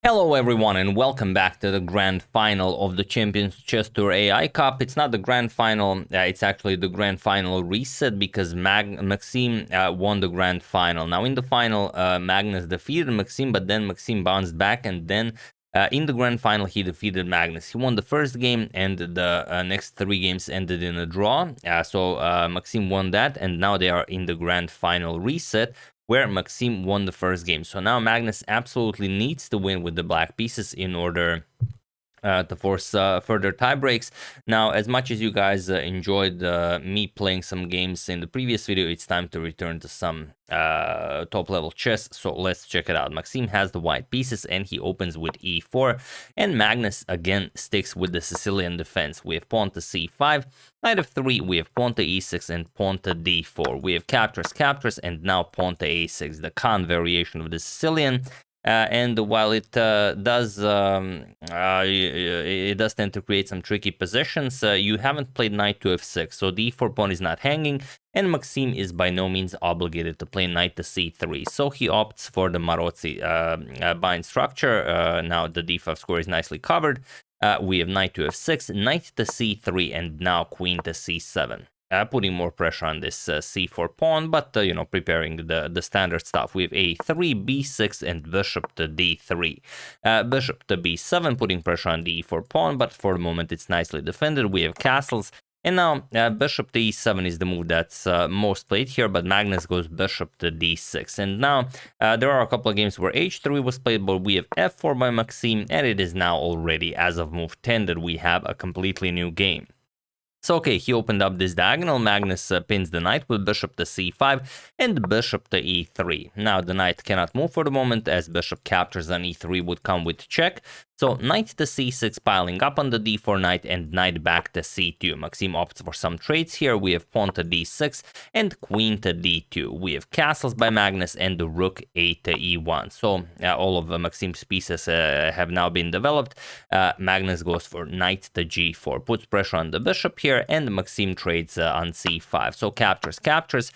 Hello everyone and welcome back to the grand final of the Champions Chess Tour AI Cup. It's not the grand final, it's actually the grand final reset because Maxime won the grand final. Now in the final, Magnus defeated Maxime, but then Maxime bounced back and then in the grand final he defeated Magnus. He won the first game and the next 3 games ended in a draw. So Maxime won that and now they are in the grand final reset, where Maxime won the first game. So now Magnus absolutely needs to win with the black pieces in order to force further tie breaks. Now, as much as you guys enjoyed me playing some games in the previous video, it's time to return to some top level chess. So let's check it out. Maxime has the white pieces and he opens with e4, and Magnus again sticks with the Sicilian defense. We have pawn to c5, knight of 3, we have pawn to e6 and pawn to d4. We have captures, and now pawn to a6, the Khan variation of the Sicilian. And while it does tend to create some tricky positions, you haven't played knight to f6, so the e4 pawn is not hanging, and Maxime is by no means obligated to play knight to c3, so he opts for the Maroczy bind structure. Now the d5 square is nicely covered. We have knight to f6, knight to c3, and now queen to c7. Putting more pressure on this c4 pawn, but you know, preparing the standard stuff. We have a3, b6, and bishop to d3. Bishop to b7, putting pressure on the e4 pawn, but for the moment it's nicely defended. We have castles, and now bishop to e7 is the move that's most played here, but Magnus goes bishop to d6. And now there are a couple of games where h3 was played, but we have f4 by Maxime, and it is now already, as of move 10, that we have a completely new game. So okay, he opened up this diagonal. Magnus pins the knight with bishop to c5 and bishop to e3. Now the knight cannot move for the moment, as bishop captures on e3 would come with check. So knight to c6 piling up on the d4 knight, and knight back to c2. Maxime opts for some trades here. We have pawn to d6 and queen to d2. We have castles by Magnus and the rook a to e1. So all of Maxime's pieces have now been developed. Magnus goes for knight to g4, puts pressure on the bishop here, and Maxime trades on c5. So captures.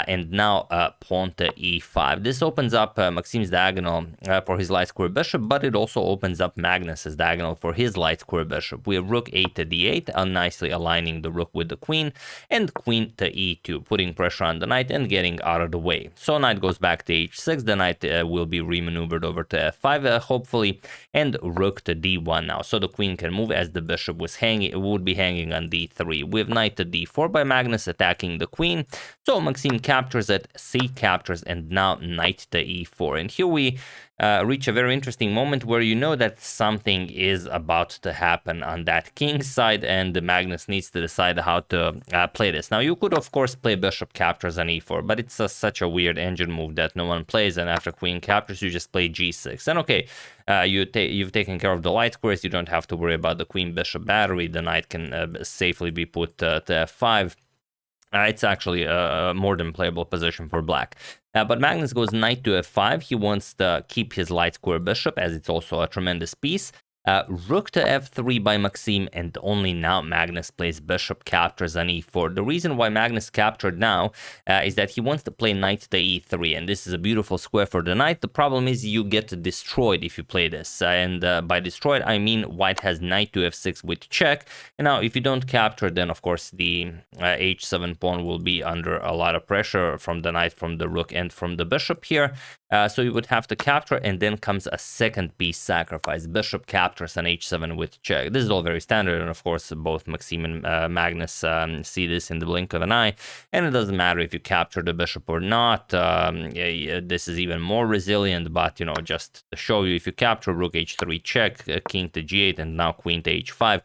And now pawn to e5. This opens up Maxime's diagonal for his light square bishop, but it also opens up Magnus's diagonal for his light square bishop. We have rook a to d8, nicely aligning the rook with the queen, and queen to e2, putting pressure on the knight and getting out of the way. So knight goes back to h6, the knight will be remaneuvered over to f5, hopefully, and rook to d1 now. So the queen can move, as the bishop would be hanging on d3. We have knight to d4 by Magnus, attacking the queen. So Maxime captures it, c captures, and now knight to e4. And here we reach a very interesting moment where you know that something is about to happen on that king's side, and Magnus needs to decide how to play this. Now you could of course play bishop captures on e4, but it's such a weird engine move that no one plays, and after queen captures you just play g6. And okay, you've taken care of the light squares, you don't have to worry about the queen bishop battery. The knight can safely be put to f5. It's actually a more than playable position for black. But Magnus goes knight to f5. He wants to keep his light square bishop, as it's also a tremendous piece. Rook to f3 by Maxime, and only now Magnus plays bishop captures on e4. The reason why Magnus captured now is that he wants to play knight to e3, and this is a beautiful square for the knight. The problem is you get destroyed if you play this, and by destroyed I mean white has knight to f6 with check. And now if you don't capture, then of course the h7 pawn will be under a lot of pressure from the knight, from the rook, and from the bishop here. So you would have to capture, and then comes a second piece sacrifice. Bishop captures on h7 with check. This is all very standard, and of course both Maxime and Magnus see this in the blink of an eye. And it doesn't matter if you capture the bishop or not. This is even more resilient, but you know, just to show you, if you capture, rook h3 check, king to g8, and now queen to h5.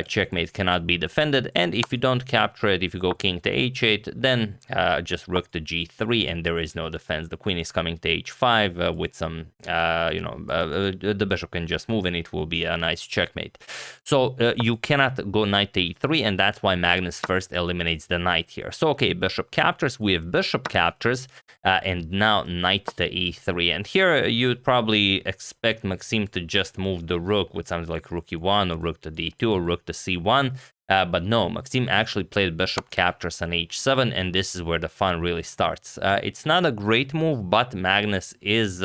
Checkmate cannot be defended, and if you don't capture it, if you go king to h8, then just rook to g3, and there is no defense. The queen is coming to h5 with some, the bishop can just move, and it will be a nice checkmate. So you cannot go knight to e3, and that's why Magnus first eliminates the knight here. So okay, bishop captures, we have bishop captures, and now knight to e3. And here you'd probably expect Maxime to just move the rook with something like rook e1 or rook to d2 or rook to c1, but no, Maxime actually played bishop captures on h7, and this is where the fun really starts. It's not a great move, but Magnus is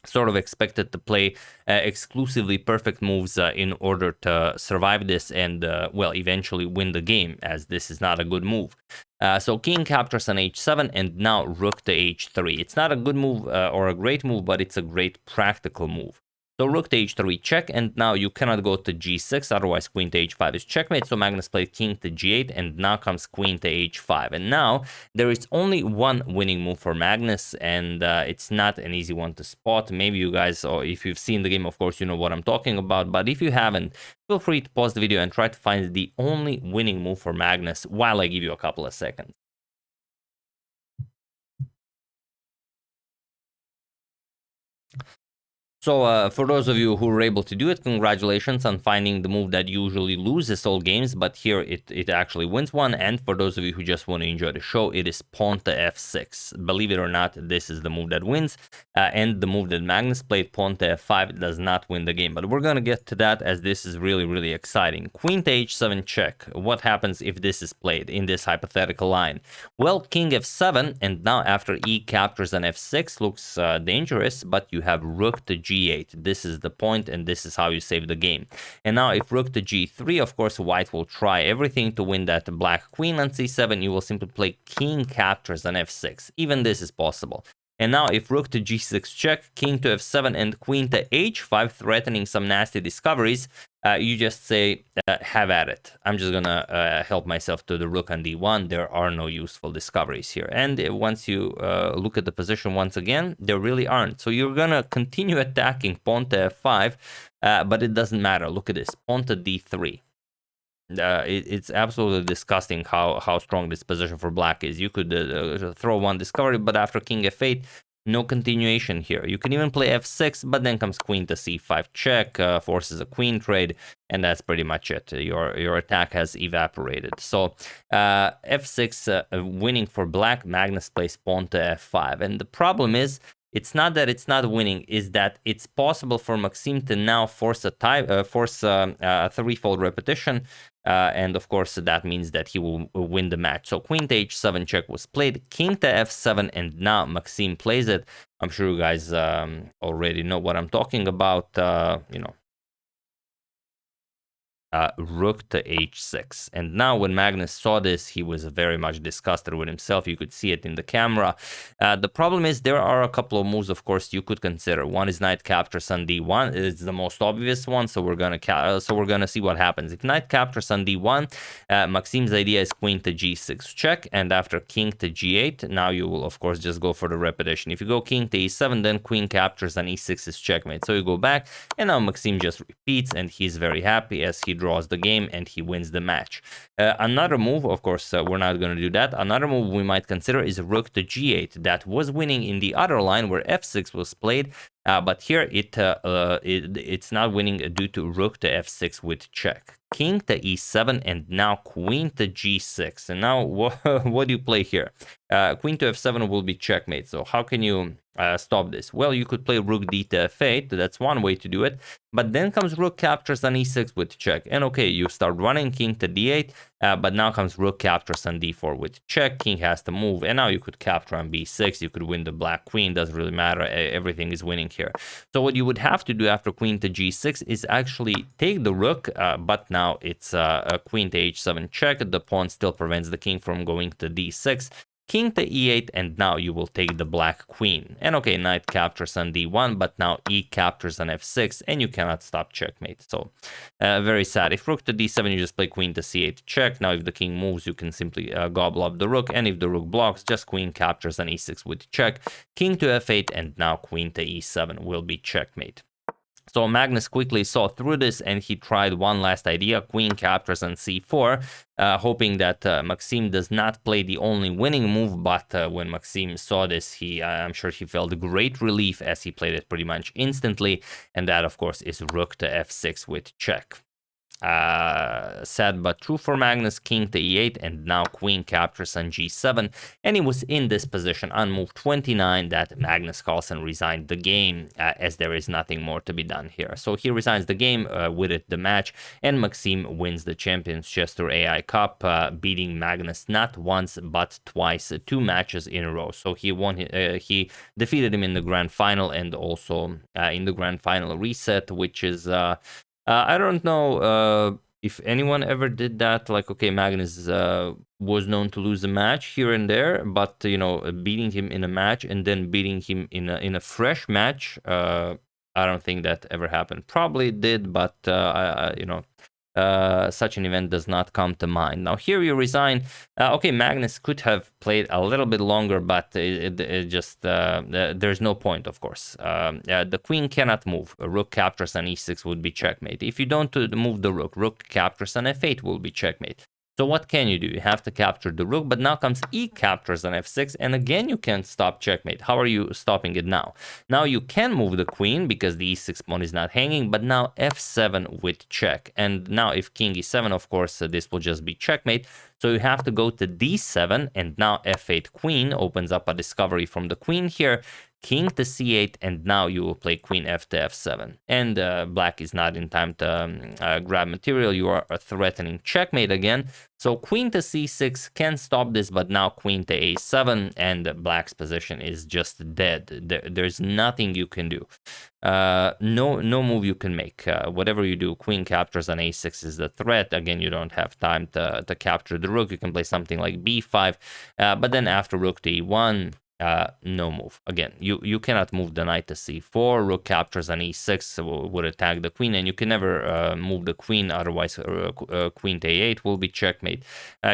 sort of expected to play exclusively perfect moves in order to survive this and, well, eventually win the game, as this is not a good move. So king captures on h7 and now rook to h3. It's not a good move or a great move, but it's a great practical move. So rook to h3 check, and now you cannot go to g6, otherwise queen to h5 is checkmate. So Magnus played king to g8, and now comes queen to h5. And now there is only one winning move for Magnus, and it's not an easy one to spot. Maybe you guys, or if you've seen the game, of course, you know what I'm talking about. But if you haven't, feel free to pause the video and try to find the only winning move for Magnus while I give you a couple of seconds. So for those of you who were able to do it, congratulations on finding the move that usually loses all games, but here it actually wins one. And for those of you who just want to enjoy the show, it is pawn to f6. Believe it or not, this is the move that wins. And the move that Magnus played, pawn to f5, does not win the game. But we're going to get to that, as this is really, really exciting. Queen to h7 check. What happens if this is played in this hypothetical line? Well, king f7, and now after e captures on f6 looks dangerous, but you have rook to g8. This is the point, and this is how you save the game. And now if rook to g3, of course, white will try everything to win that black queen on c7. You will simply play king captures on f6. Even this is possible. And now if rook to g6 check, king to f7, and queen to h5, threatening some nasty discoveries, you just say, have at it. I'm just gonna help myself to the rook on d1. There are no useful discoveries here. And once you look at the position once again, there really aren't. So you're gonna continue attacking pawn to f5, but it doesn't matter. Look at this, pawn to d3. It's absolutely disgusting how strong this position for black is. You could throw one discovery, but after king f8, no continuation here. You can even play f6, but then comes queen to c5 check, forces a queen trade, and that's pretty much it. Your attack has evaporated. So f6 winning for black. Magnus plays pawn to f5, and the problem is, it's not that it's not winning, is that it's possible for Maxime to now force a threefold repetition, and of course that means that he will win the match. So queen to h7 check was played, king to f7, and now Maxime plays it. I'm sure you guys already know what I'm talking about. You know, rook to h6. And now when Magnus saw this, he was very much disgusted with himself. You could see it in the camera. The problem is there are a couple of moves, of course, you could consider. One is knight captures on d1. It's the most obvious one, so we're gonna see what happens. If knight captures on d1, Maxime's idea is queen to g6 check, and after king to g8, now you will of course just go for the repetition. If you go king to e7, then queen captures on e6 is checkmate. So you go back, and now Maxime just repeats, and he's very happy as he draws the game and he wins the match. Another move, of course, we're not going to do that. Another move we might consider is rook to g8. That was winning in the other line where f6 was played, but here it's not winning due to rook to f6 with check. King to e7, and now queen to g6. And now what do you play here? Queen to f7 will be checkmate. So how can you stop this? Well, you could play rook d to f8. That's one way to do it. But then comes rook captures on e6 with check. And okay, you start running king to d8, but now comes rook captures on d4 with check. King has to move, and now you could capture on b6. You could win the black queen. Doesn't really matter. Everything is winning here. So what you would have to do after queen to g6 is actually take the rook, but now it's a queen to h7 check. The pawn still prevents the king from going to d6. King to e8, and now you will take the black queen. And okay, knight captures on d1, but now e captures on f6, and you cannot stop checkmate. So very sad. If rook to d7, you just play queen to c8 check. Now if the king moves, you can simply gobble up the rook, and if the rook blocks, just queen captures on e6 with check. King to f8, and now queen to e7 will be checkmate. So Magnus quickly saw through this, and he tried one last idea, queen captures on c4, hoping that Maxime does not play the only winning move. But when Maxime saw this, I'm sure he felt great relief, as he played it pretty much instantly, and that of course is rook to f6 with check. sad but true for Magnus. King to e8, and now queen captures on g7, and he was in this position on move 29 that Magnus Carlsen resigned the game, as there is nothing more to be done here. So he resigns the game, with it the match, and Maxime wins the Champions Chess Tour AI Cup, beating Magnus not once but twice, 2 matches in a row. So he won. He defeated him in the grand final, and also in the grand final reset, which is I don't know if anyone ever did that. Like, okay, Magnus was known to lose a match here and there, but you know, beating him in a match and then beating him in a fresh match, I don't think that ever happened. Probably did, but you know, such an event does not come to mind. Now here you resign. Okay, Magnus could have played a little bit longer, but it just there's no point, of course. The queen cannot move. A rook captures on e6 would be checkmate. If you don't move the rook, rook captures on f8 will be checkmate. So what can you do? You have to capture the rook, but now comes e captures on f6, and again you can't stop checkmate. How are you stopping it now? Now you can move the queen because the e6 pawn is not hanging, but now f7 with check. And now if king e7, of course, this will just be checkmate. So you have to go to d7, and now f8 queen opens up a discovery from the queen here. King to c8, and now you will play queen f to f7. And black is not in time to grab material. You are threatening checkmate again. So queen to c6 can stop this, but now queen to a7, and black's position is just dead. There's nothing you can do. No move you can make. Whatever you do, queen captures on a6 is the threat. Again, you don't have time to capture the rook. You can play something like b5, but then after rook to e1, no move. Again, you cannot move the knight to c4. Rook captures on e6 would attack the queen, and you can never move the queen, otherwise queen to a8 will be checkmate.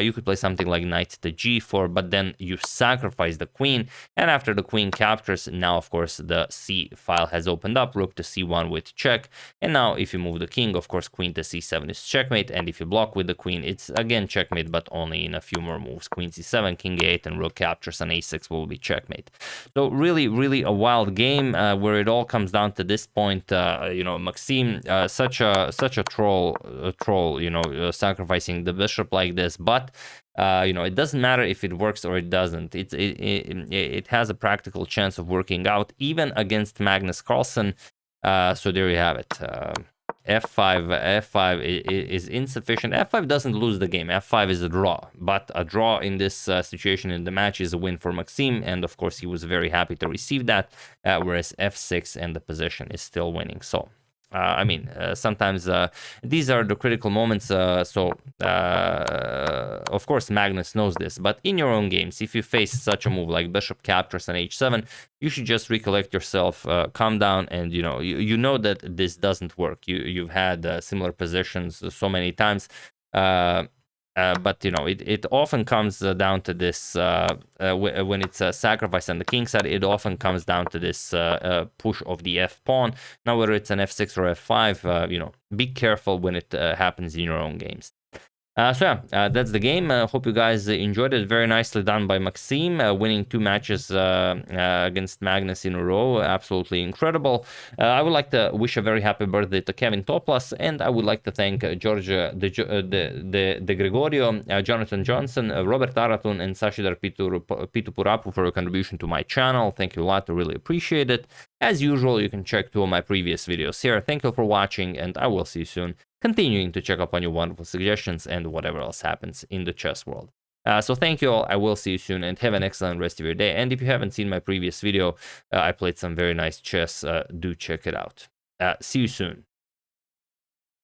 You could play something like knight to g4, but then you sacrifice the queen, and after the queen captures, now of course the c file has opened up. Rook to c1 with check, and now if you move the king, of course queen to c7 is checkmate, and if you block with the queen, it's again checkmate, but only in a few more moves. Queen c7, king a8, and rook captures on a6 will be checkmate. So really a wild game, where it all comes down to this point. You know, Maxime, such a troll, you know, sacrificing the bishop like this, but you know, it doesn't matter if it works or it doesn't. It has a practical chance of working out even against Magnus Carlsen. So there you have it. F5 is insufficient. F5 doesn't lose the game. F5 is a draw, but a draw in this situation in the match is a win for Maxime, and of course he was very happy to receive that, whereas F6 and the position is still winning. So I mean, sometimes these are the critical moments. So of course Magnus knows this, but in your own games, if you face such a move like bishop captures on h7, you should just recollect yourself, calm down, and you know that this doesn't work. You've had similar positions so many times. But you know, it often comes down to this, when it's a sacrifice on the king side, it often comes down to this push of the f pawn. Now whether it's an f6 or f5, you know, be careful when it happens in your own games. So yeah, that's the game. Hope you guys enjoyed it. Very nicely done by Maxime, winning 2 matches against Magnus in a row. Absolutely incredible. I would like to wish a very happy birthday to Kevin Toplas, and I would like to thank George de Gregorio, Jonathan Johnson, Robert Aratun, and Sashidar Pitupurapu for your contribution to my channel. Thank you a lot. I really appreciate it. As usual, you can check 2 of my previous videos here. Thank you for watching, and I will see you soon, continuing to check up on your wonderful suggestions and whatever else happens in the chess world. So thank you all. I will see you soon, and have an excellent rest of your day. And if you haven't seen my previous video, I played some very nice chess. Do check it out. See you soon.